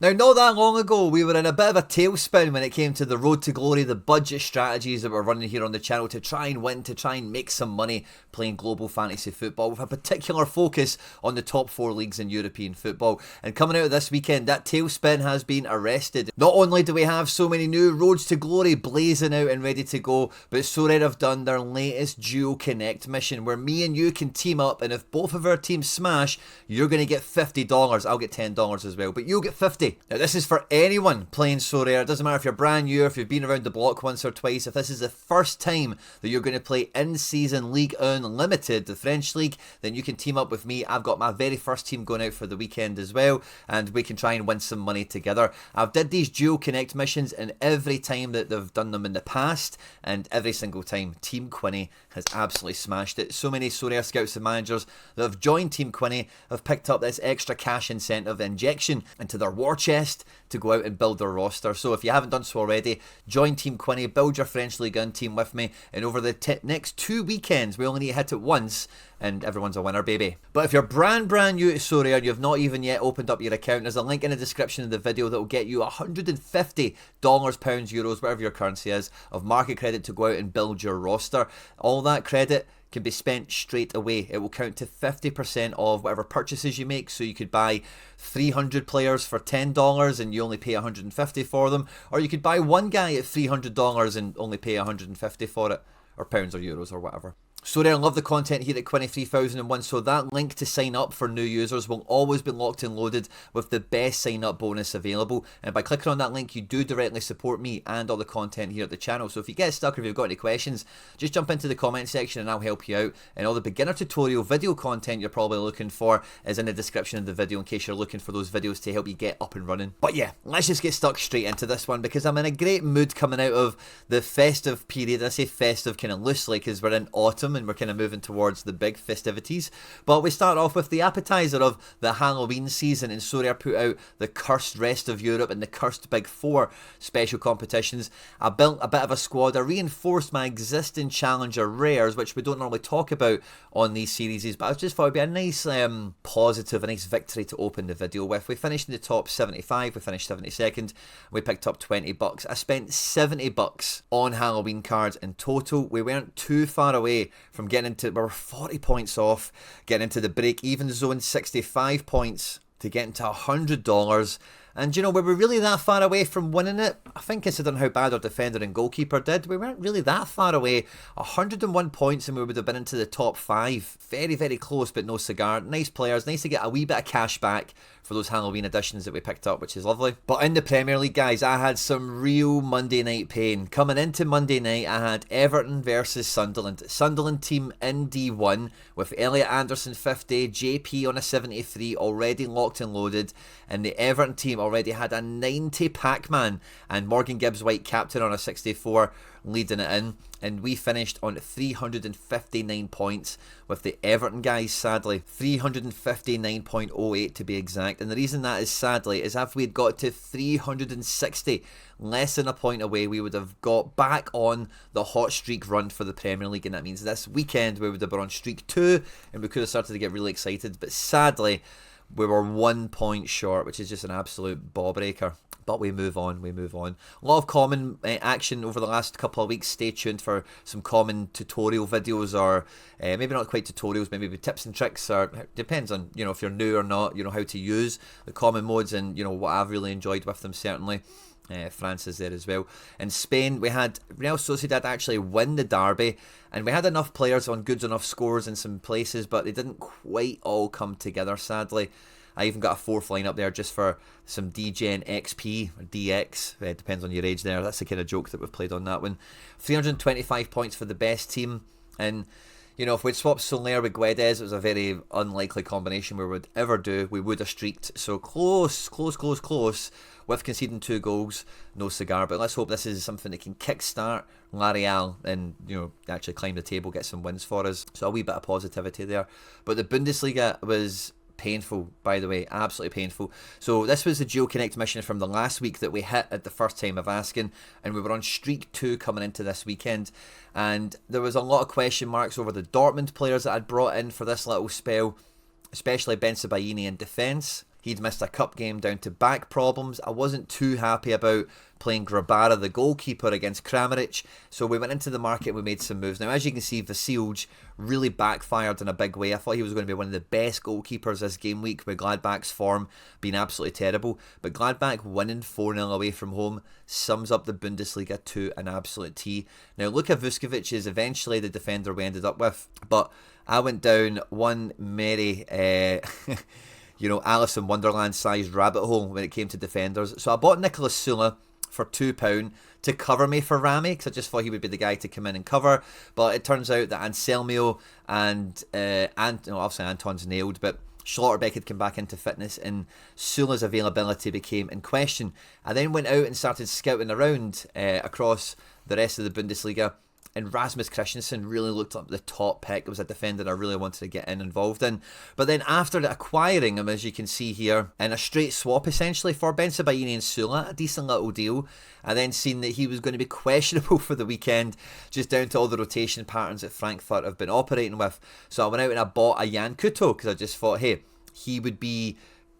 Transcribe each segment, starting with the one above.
Now, not that long ago, we were in a bit of a tailspin when it came to the road to glory, the budget strategies that we're running here on the channel to try and win, to try and make some money playing global fantasy football, with a particular focus on the top 4 leagues in European football. And coming out of this weekend, that tailspin has been arrested. Not only do we have so many new roads to glory blazing out and ready to go, but Sorare have done their latest Duo Connect mission, where me and you can team up, and if both of our teams smash, you're going to get $50. I'll get $10 as well, but you'll get 50. Now, this is for anyone playing Sorare. It doesn't matter if you're brand new, or if you've been around the block once or twice. If this is the first time that you're going to play in-season Ligue 1 Limited, the French league, then you can team up with me. I've got my very first team going out for the weekend as well, and we can try and win some money together. I've did these Duo Connect missions, and every time that they've done them in the past, and every single time, Team Quinny has absolutely smashed it. So many Sorare scouts and managers that have joined Team Quinny have picked up this extra cash incentive injection into their war chest to go out and build their roster. So if you haven't done so already, join Team Quinny, build your French Ligue 1 team with me, and over the next 2 weekends, we only need to hit it once, and everyone's a winner, baby. But if you're brand new to Sorare and you've not even yet opened up your account, there's a link in the description of the video that will get you $150, pounds, euros, whatever your currency is, of market credit to go out and build your roster. All that credit can be spent straight away. It will count to 50% of whatever purchases you make. So you could buy 300 players for $10 and you only pay 150 for them, or you could buy one guy at $300 and only pay 150 for it, or pounds or euros or whatever. Sorare, I love the content here at Quinny 3001, so that link to sign up for new users will always be locked and loaded with the best sign up bonus available, and by clicking on that link you do directly support me and all the content here at the channel. So if you get stuck or if you've got any questions, just jump into the comment section and I'll help you out, and all the beginner tutorial video content you're probably looking for is in the description of the video in case you're looking for those videos to help you get up and running. But yeah, let's just get stuck straight into this one, because I'm in a great mood coming out of the festive period. I say festive kind of loosely because we're in autumn and we're kind of moving towards the big festivities. But we start off with the appetizer of the Halloween season, and Sorare put out the Cursed Rest of Europe and the Cursed Big Four special competitions. I built a bit of a squad. I reinforced my existing challenger rares, which we don't normally talk about on these series, but I just thought it'd be a nice positive, a nice victory to open the video with. We finished in the top 75, we finished 72nd, we picked up $20. I spent $70 on Halloween cards in total. We weren't too far away from getting into, we were 40 points off getting into the break even zone, 65 points to get into $100. And you know, were we really that far away from winning it? I think considering how bad our defender and goalkeeper did, we weren't really that far away. 101 points and we would have been into the top 5. Very, very close, but no cigar. Nice players, nice to get a wee bit of cash back for those Halloween editions that we picked up, which is lovely. But in the Premier League, guys, I had some real Monday night pain. Coming into Monday night, I had Everton versus Sunderland. Sunderland team in D1 with Elliot Anderson 50, JP on a 73 already locked and loaded, and the Everton team already had a 90 Pac-Man and Morgan Gibbs-White captain on a 64 leading it in, and we finished on 359 points with the Everton guys, sadly 359.08 to be exact. And the reason that is sadly is if we had got to 360, less than a point away, we would have got back on the hot streak run for the Premier League, and that means this weekend we would have been on streak 2 and we could have started to get really excited. But sadly we were 1 point short, which is just an absolute ball breaker. But we move on, we move on. A lot of common action over the last couple of weeks. Stay tuned for some common tutorial videos, or maybe not quite tutorials, maybe tips and tricks, or depends on, you know, if you're new or not, you know, how to use the common modes, and, you know, what I've really enjoyed with them, certainly. France is there as well. In Spain, we had Real Sociedad actually win the derby, and we had enough players on good enough scores in some places, but they didn't quite all come together, sadly. I even got a 4th line up there just for some DGen XP, or DX, it depends on your age there. That's the kind of joke that we've played on that one. 325 points for the best team, and you know, if we'd swapped Soler with Guedes, it was a very unlikely combination we would ever do. We would have streaked. So close with conceding 2 goals. No cigar. But let's hope this is something that can kickstart La Real and, you know, actually climb the table, get some wins for us. So a wee bit of positivity there. But the Bundesliga was painful, by the way, absolutely painful. So this was the Duo Connect mission from the last week that we hit at the first time of asking, and we were on streak 2 coming into this weekend, and there was a lot of question marks over the Dortmund players that I'd brought in for this little spell, especially Ben Sebaini in defence. He'd missed a cup game down to back problems. I wasn't too happy about playing Grabara, the goalkeeper, against Kramaric. So we went into the market, we made some moves. Now, as you can see, Vasilj really backfired in a big way. I thought he was going to be one of the best goalkeepers this game week, with Gladbach's form being absolutely terrible. But Gladbach winning 4-0 away from home sums up the Bundesliga to an absolute T. Now, Luka Vuskovic is eventually the defender we ended up with. But I went down one merry... Alice in Wonderland sized rabbit hole when it came to defenders. So I bought Nicolas Sula for £2 to cover me for Rami, because I just thought he would be the guy to come in and cover. But it turns out that Anselmo and obviously Anton's nailed, but Schlotterbeck had come back into fitness and Sula's availability became in question. I then went out and started scouting around across the rest of the Bundesliga, and Rasmus Christensen really looked up the top pick. It was a defender I really wanted to get involved in. But then after acquiring him, as you can see here, in a straight swap essentially for Bensebaini and Sula, a decent little deal, and then seen that he was going to be questionable for the weekend, just down to all the rotation patterns that Frankfurt have been operating with. So I went out and I bought a Jan Kuto, because I just thought, hey, he would be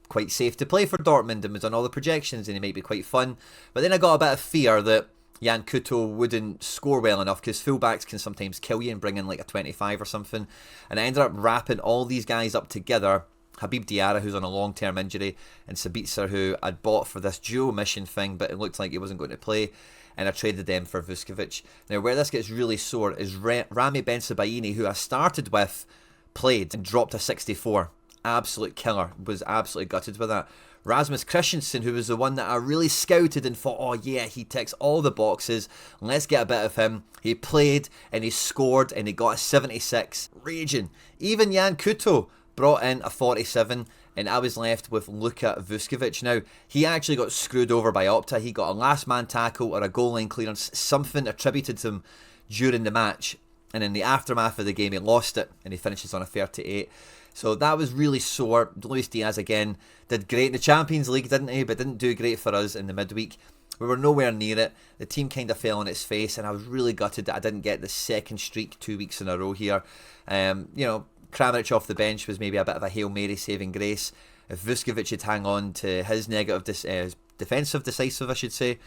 quite safe to play for Dortmund and was on all the projections and he might be quite fun. But then I got a bit of fear that Jan Kuto wouldn't score well enough, because fullbacks can sometimes kill you and bring in like a 25 or something. And I ended up wrapping all these guys up together. Habib Diarra, who's on a long-term injury, and Sabitzer, who I'd bought for this duo mission thing, but it looked like he wasn't going to play. And I traded them for Vuskovic. Now, where this gets really sore is Rami Bensebaini, who I started with, played and dropped a 64. Absolute killer. Was absolutely gutted with that. Rasmus Christensen, who was the one that I really scouted and thought, oh yeah, he ticks all the boxes, let's get a bit of him. He played and he scored and he got a 76. Raging. Even Jan Kuto brought in a 47, and I was left with Luka Vuskovic. Now, he actually got screwed over by Opta. He got a last man tackle or a goal line clearance, something attributed to him during the match, and in the aftermath of the game he lost it and he finishes on a 38. So that was really sore. Luis Diaz again did great in the Champions League, didn't he? But didn't do great for us in the midweek. We were nowhere near it. The team kind of fell on its face, and I was really gutted that I didn't get the second streak 2 weeks in a row here. Kramaric off the bench was maybe a bit of a Hail Mary saving grace. If Vuskovic had hang on to his negative defensive decisive, I should say,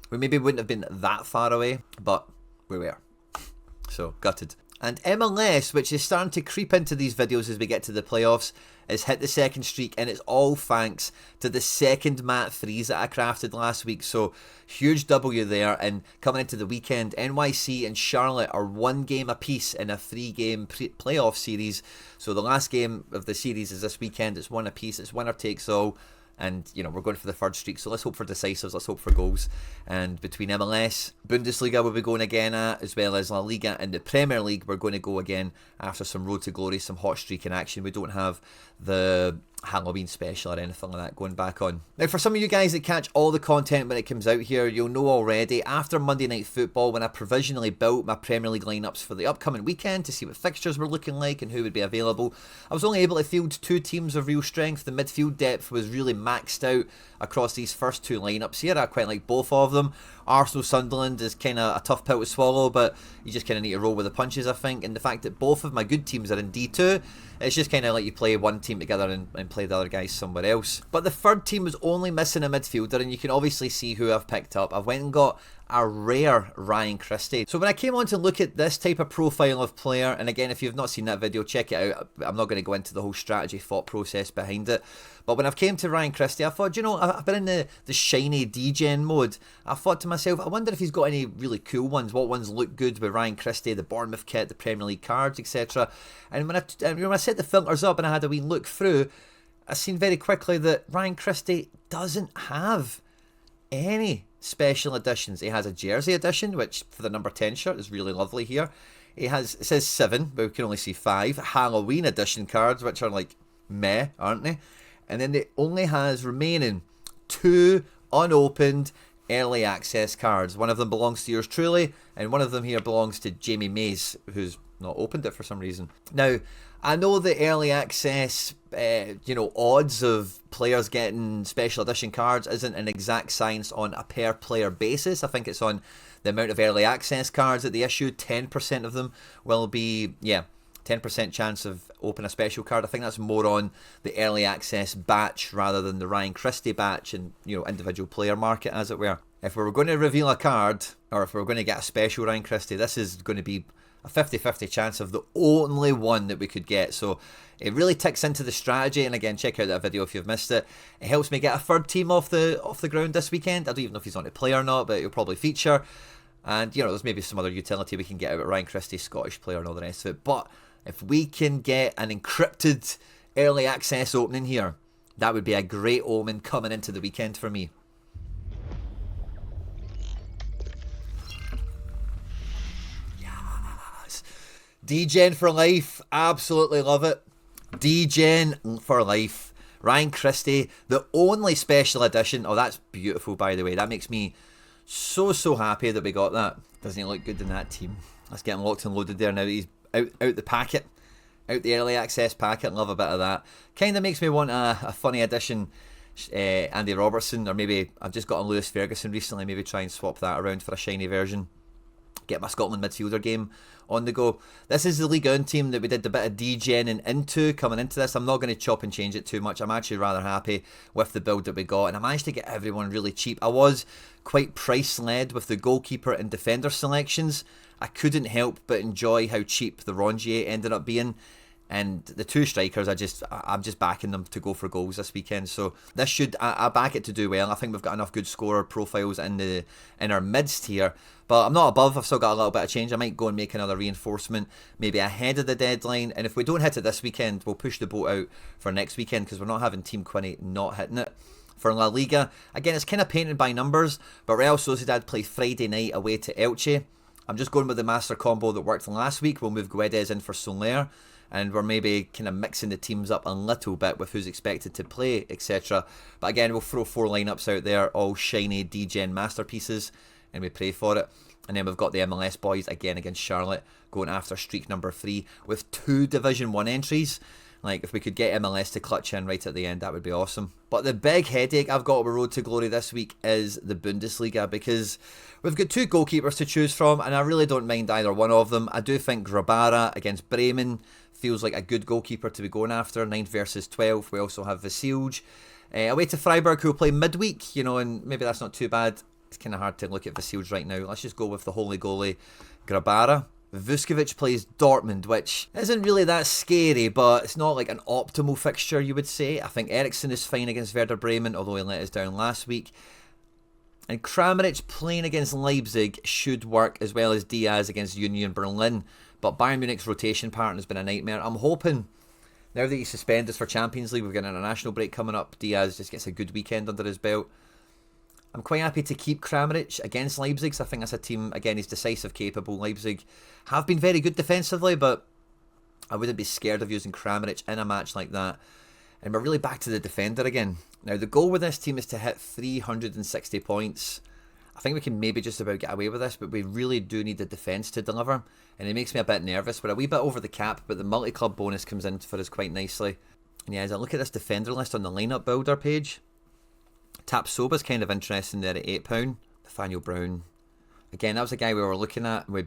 we maybe wouldn't have been that far away, but we were. So, gutted. And MLS, which is starting to creep into these videos as we get to the playoffs, has hit the second streak, and it's all thanks to the second Mat 3s that I crafted last week. So, huge W there. And coming into the weekend, NYC and Charlotte are 1 game apiece in a 3-game playoff series. So, the last game of the series is this weekend. It's 1 apiece. It's winner takes all. And, we're going for the third streak, so let's hope for decisives, let's hope for goals. And between MLS, Bundesliga we'll be going again at, as well as La Liga and the Premier League, we're going to go again after some road to glory, some hot streak in action. We don't have the Halloween special or anything like that going back on. Now, for some of you guys that catch all the content when it comes out here, you'll know already, after Monday Night Football, when I provisionally built my Premier League lineups for the upcoming weekend to see what fixtures were looking like and who would be available, I was only able to field 2 teams of real strength. The midfield depth was really maxed out across these first 2 lineups here. I quite like both of them. Arsenal Sunderland is kind of a tough pill to swallow, but you just kind of need to roll with the punches, I think. And the fact that both of my good teams are in D2, it's just kind of like you play one team together and play the other guys somewhere else. But the third team was only missing a midfielder, and you can obviously see who I've picked up. I've went and got a rare Ryan Christie. So when I came on to look at this type of profile of player, and again, if you've not seen that video, check it out. I'm not going to go into the whole strategy thought process behind it. But when I came to Ryan Christie, I thought, I've been in the shiny D-Gen mode. I thought to myself, I wonder if he's got any really cool ones. What ones look good with Ryan Christie, the Bournemouth kit, the Premier League cards, etc. And when I set the filters up and I had a wee look through, I seen very quickly that Ryan Christie doesn't have any special editions. He has a jersey edition, which for the number 10 shirt is really lovely here. It says 7, but we can only see 5 Halloween edition cards, which are like meh, aren't they? And then it only has remaining 2 unopened early access cards. One of them belongs to yours truly, and one of them here belongs to Jamie Mays, who's not opened it for some reason. Now, I know the early access, odds of players getting special edition cards isn't an exact science on a per player basis. I think it's on the amount of early access cards that they issue. 10% of them will be, 10% chance of open a special card. I think that's more on the early access batch rather than the Ryan Christie batch and, you know, individual player market, as it were. If we were going to reveal a card, or if we were going to get a special Ryan Christie, this is going to be a 50-50 chance of the only one that we could get. So it really ticks into the strategy. And again, check out that video if you've missed it. It helps me get a third team off the ground this weekend. I don't even know if he's on to play or not, but he'll probably feature. And, you know, there's maybe some other utility we can get out of Ryan Christie, Scottish player and all the rest of it. But if we can get an encrypted early access opening here, that would be a great omen coming into the weekend for me. Yes. D-Gen for life. Absolutely love it. D-Gen for life. Ryan Christie, the only special edition. Oh, that's beautiful, by the way. That makes me so happy that we got that. Doesn't he look good in that team? That's getting locked and loaded there now that he's out the packet, out the early access packet. Love a bit of that. Kind of makes me want a funny addition, Andy Robertson, or maybe I've just got on Lewis Ferguson recently. Maybe try and swap that around for a shiny version. Get my Scotland midfielder game on the go. This is the Liga team that we did a bit of degenning into coming into this. I'm not going to chop and change it too much. I'm actually rather happy with the build that we got, and I managed to get everyone really cheap. I was quite price led with the goalkeeper and defender selections. I couldn't help but enjoy how cheap the Rongier ended up being. And the two strikers, I'm just backing them to go for goals this weekend. So this should, I back it to do well. I think we've got enough good scorer profiles in our midst here. But I'm not above. I've still got a little bit of change. I might go and make another reinforcement maybe ahead of the deadline. And if we don't hit it this weekend, we'll push the boat out for next weekend, because we're not having Team Quinny not hitting it. For La Liga, again, it's kind of painted by numbers, but Real Sociedad play Friday night away to Elche. I'm just going with the master combo that worked last week. We'll move Guedes in for Soler, and we're maybe kind of mixing the teams up a little bit with who's expected to play, etc. But again, we'll throw 4 lineups out there, all shiny D-Gen masterpieces, and we pray for it. And then we've got the MLS boys again against Charlotte, going after streak number 3 with 2 Division 1 entries. Like, if we could get MLS to clutch in right at the end, that would be awesome. But the big headache I've got with Road to Glory this week is the Bundesliga, because we've got 2 goalkeepers to choose from, and I really don't mind either one of them. I do think Grabara against Bremen feels like a good goalkeeper to be going after, 9 versus 12. We also have Vasilj. Away to Freiburg, who will play midweek, you know, and maybe that's not too bad. It's kind of hard to look at Vasilj right now. Let's just go with the holy goalie, Grabara. Vuskovic plays Dortmund, which isn't really that scary, but it's not like an optimal fixture, you would say. I think Eriksson is fine against Werder Bremen, although he let us down last week. And Kramaric playing against Leipzig should work, as well as Diaz against Union Berlin. But Bayern Munich's rotation pattern has been a nightmare. I'm hoping, now that he's suspended for Champions League, we've got an international break coming up, Diaz just gets a good weekend under his belt. I'm quite happy to keep Kramaric against Leipzig, so I think that's a team, again, he's decisive, capable. Leipzig have been very good defensively, but I wouldn't be scared of using Kramaric in a match like that. And we're really back to the defender again. Now, the goal with this team is to hit 360 points. I think we can maybe just about get away with this, but we really do need the defence to deliver. And it makes me a bit nervous. We're a wee bit over the cap, but the multi-club bonus comes in for us quite nicely. And yeah, as I look at this defender list on the lineup builder page, Tapsoba's kind of interesting there at £8. Nathaniel Brown. Again, that was a guy we were looking at. We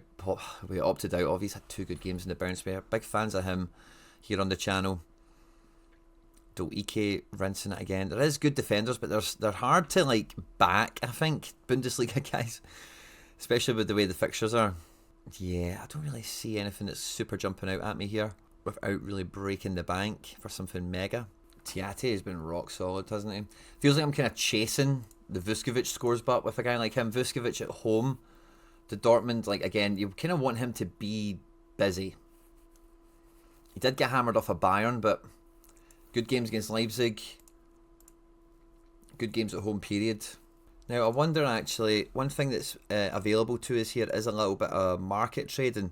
opted out of. He's had 2 good games in the bounce. We're big fans of him here on the channel. Dolike rinsing it again. There is good defenders, but they're hard to like back, I think, Bundesliga guys. Especially with the way the fixtures are. Yeah, I don't really see anything that's super jumping out at me here without really breaking the bank for something mega. Tiate has been rock solid, hasn't he? Feels like I'm kind of chasing the Vuskovic scores, but with a guy like him, Vuskovic at home to Dortmund, like, again, you kind of want him to be busy. He did get hammered off a Bayern, but good games against Leipzig. Good games at home, period. Now, I wonder, actually, one thing that's available to us here is a little bit of market trading.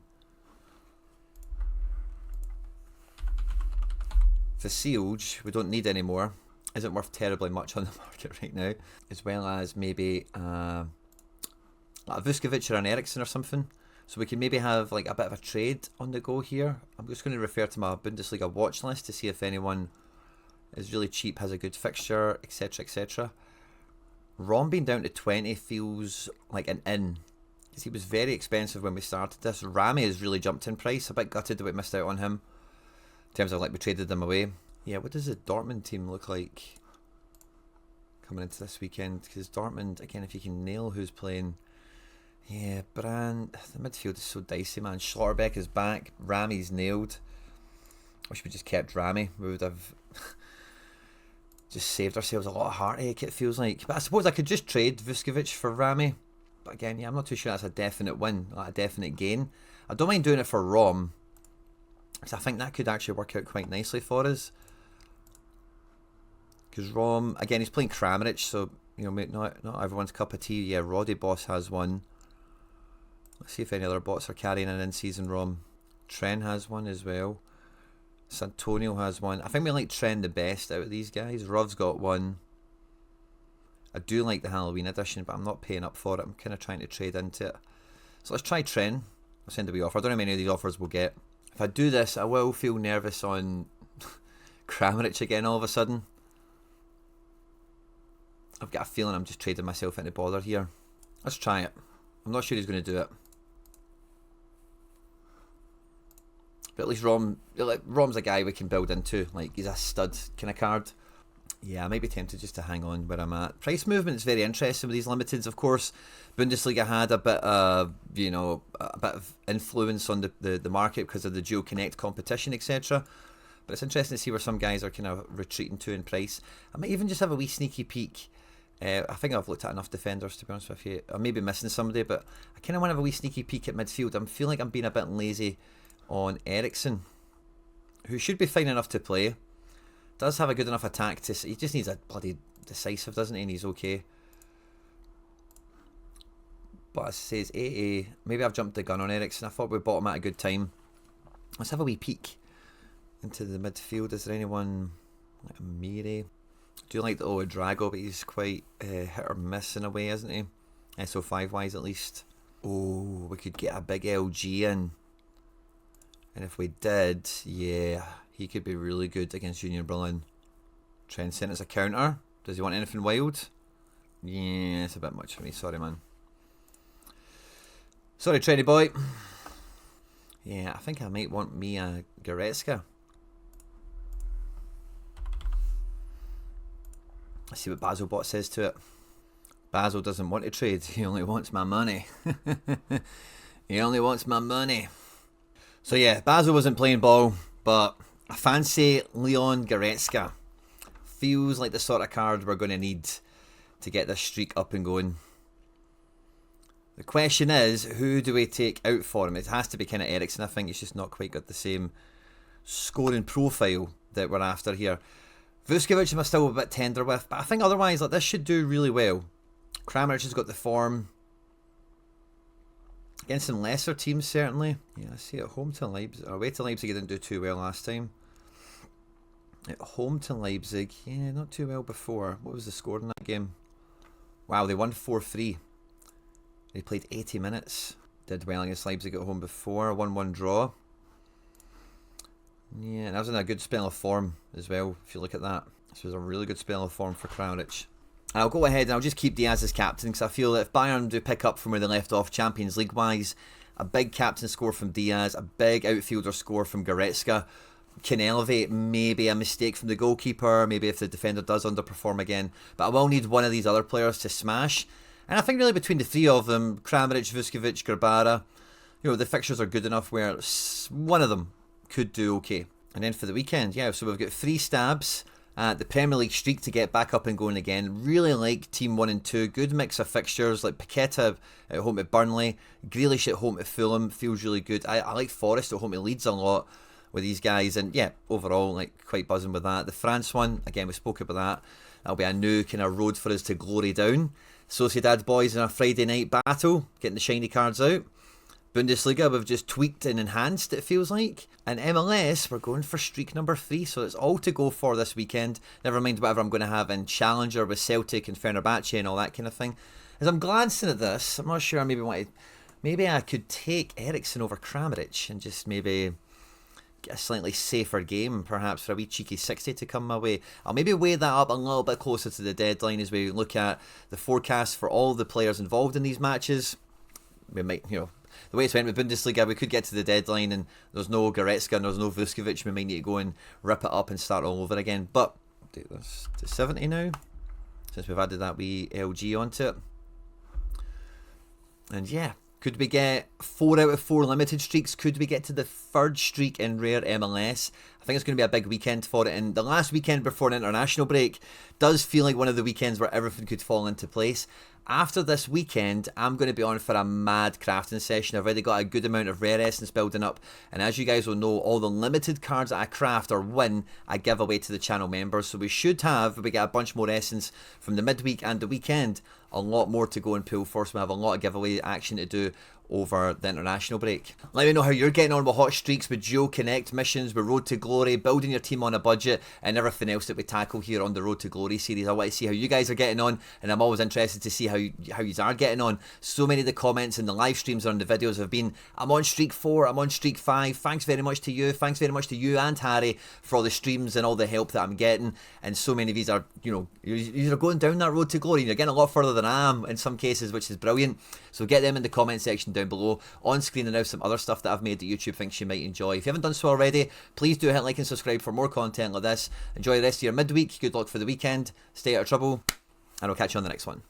Vasilj, we don't need anymore, isn't worth terribly much on the market right now, as well as maybe like a Vuskovic or an Eriksson or something. So we can maybe have like a bit of a trade on the go here. I'm just going to refer to my Bundesliga watch list to see if anyone is really cheap, has a good fixture, etc, etc. Rom being down to 20 feels like an in. Because he was very expensive when we started this. Rami has really jumped in price. A bit gutted that we missed out on him. In terms of like we traded them away. Yeah, what does the Dortmund team look like coming into this weekend? Because Dortmund, again, if you can nail who's playing. Yeah, Brand. The midfield is so dicey, man. Schlotterbeck is back. Rami's nailed. Wish we just kept Rami. We would have just saved ourselves a lot of heartache, it feels like. But I suppose I could just trade Vuskovic for Rami. But again, yeah, I'm not too sure that's a definite win, like a definite gain. I don't mind doing it for Rom, because I think that could actually work out quite nicely for us. Because Rom, again, he's playing Kramaric, so, you know, not everyone's cup of tea. Yeah, Roddy Boss has one. Let's see if any other bots are carrying an in-season Rom. Trent has one as well. Santonio has one. I think we like Trent the best out of these guys. Rov's got one. I do like the Halloween edition, but I'm not paying up for it. I'm kind of trying to trade into it. So let's try Trent. I'll send a wee offer. I don't know how many of these offers we'll get. If I do this, I will feel nervous on Kramaric again all of a sudden. I've got a feeling I'm just trading myself into bother here. Let's try it. I'm not sure he's going to do it. But at least Rom's a guy we can build into. Like, he's a stud kind of card. Yeah, I might be tempted just to hang on where I'm at. Price movement is very interesting with these limiteds. Of course, Bundesliga had a bit of, you know, a bit of influence on the market because of the Dual Connect competition, etc. But it's interesting to see where some guys are kind of retreating to in price. I might even just have a wee sneaky peek. I think I've looked at enough defenders, to be honest with you. I may be missing somebody, but I kind of want to have a wee sneaky peek at midfield. I'm feeling like I'm being a bit lazy on Ericsson, who should be fine enough to play. Does have a good enough attack to... He just needs a bloody decisive, doesn't he? And he's okay. But it says AA. Maybe I've jumped the gun on Ericsson. I thought we bought him at a good time. Let's have a wee peek into the midfield. Is there anyone like Miri? Do you like the Drago, but he's quite hit or miss in a way, isn't he? SO5 wise at least. Oh, we could get a big LG in. And if we did, yeah, he could be really good against Union Berlin. Trent sent as a counter. Does he want anything wild? Yeah, it's a bit much for me. Sorry, man. Sorry, Trendy boy. Yeah, I think I might want me a Goretzka. Let's see what Basilbot says to it. Basil doesn't want to trade. He only wants my money. He only wants my money. So yeah, Basil wasn't playing ball, but I fancy Leon Goretzka. Feels like the sort of card we're going to need to get this streak up and going. The question is, who do we take out for him? It has to be kind of Ericsson. I think he's just not quite got the same scoring profile that we're after here. Vuskovic I'm still a bit tender with, but I think otherwise like this should do really well. Kramaric has got the form. Against some lesser teams, certainly. Yeah, I see at home to Leipzig. Away to Leipzig, he didn't do too well last time. At home to Leipzig, yeah, not too well before. What was the score in that game? Wow, they won 4-3. They played 80 minutes. Did well against Leipzig at home before. 1-1 draw. Yeah, and that was in a good spell of form as well, if you look at that. This was a really good spell of form for Kramaric. I'll go ahead and I'll just keep Diaz as captain because I feel that if Bayern do pick up from where they left off Champions League wise, a big captain score from Diaz, a big outfielder score from Goretzka can elevate maybe a mistake from the goalkeeper, maybe if the defender does underperform again. But I will need one of these other players to smash. And I think really between the three of them, Kramaric, Vuskovic, Gerbara, you know, the fixtures are good enough where one of them could do okay. And then for the weekend, yeah, so we've got 3 stabs at the Premier League streak to get back up and going again. Really like Team 1 and 2. Good mix of fixtures, like Paqueta at home at Burnley, Grealish at home at Fulham, feels really good. I like Forest at home at Leeds a lot with these guys, and yeah, overall, like, quite buzzing with that. The France one, again, we spoke about that. That'll be a new kind of road for us to glory down. Sociedad boys in a Friday night battle, getting the shiny cards out. Bundesliga, we've just tweaked and enhanced, it feels like. And MLS, we're going for streak number 3, so it's all to go for this weekend. Never mind whatever I'm going to have in Challenger with Celtic and Fenerbahce and all that kind of thing. As I'm glancing at this, I'm not sure maybe I could take Ericsson over Kramaric and just maybe get a slightly safer game, perhaps for a wee cheeky 60 to come my way. I'll maybe weigh that up a little bit closer to the deadline as we look at the forecast for all the players involved in these matches. we might, you know, the way it's went with Bundesliga, we could get to the deadline and there's no Goretzka and there's no Vuskovic. We might need to go and rip it up and start all over again. But there's 70 now, since we've added that wee LG onto it. And yeah, could we get 4 out of 4 limited streaks? Could we get to the 3rd streak in rare MLS? I think it's going to be a big weekend for it. And the last weekend before an international break does feel like one of the weekends where everything could fall into place. After this weekend, I'm going to be on for a mad crafting session. I've already got a good amount of rare essence building up. And as you guys will know, all the limited cards that I craft or win, I give away to the channel members. So we should have, if we get a bunch more essence from the midweek and the weekend, a lot more to go and pull for. So we have a lot of giveaway action to do over the international break. Let me know how you're getting on with hot streaks, with Duo Connect missions, with Road to Glory, building your team on a budget, and everything else that we tackle here on the Road to Glory series. I want to see how you guys are getting on, and I'm always interested to see how you are getting on. So many of the comments in the live streams or in the videos have been, I'm on streak 4, I'm on streak 5. Thanks very much to you. Thanks very much to you and Harry for all the streams and all the help that I'm getting. And so many of these are, you know, you're going down that Road to Glory. You're getting a lot further than I am in some cases, which is brilliant. So get them in the comment section down below. On screen and now some other stuff that I've made that YouTube thinks you might enjoy. If you haven't done so already, please do hit like and subscribe for more content like this. Enjoy the rest of your midweek. Good luck for the weekend. Stay out of trouble, and I'll catch you on the next one.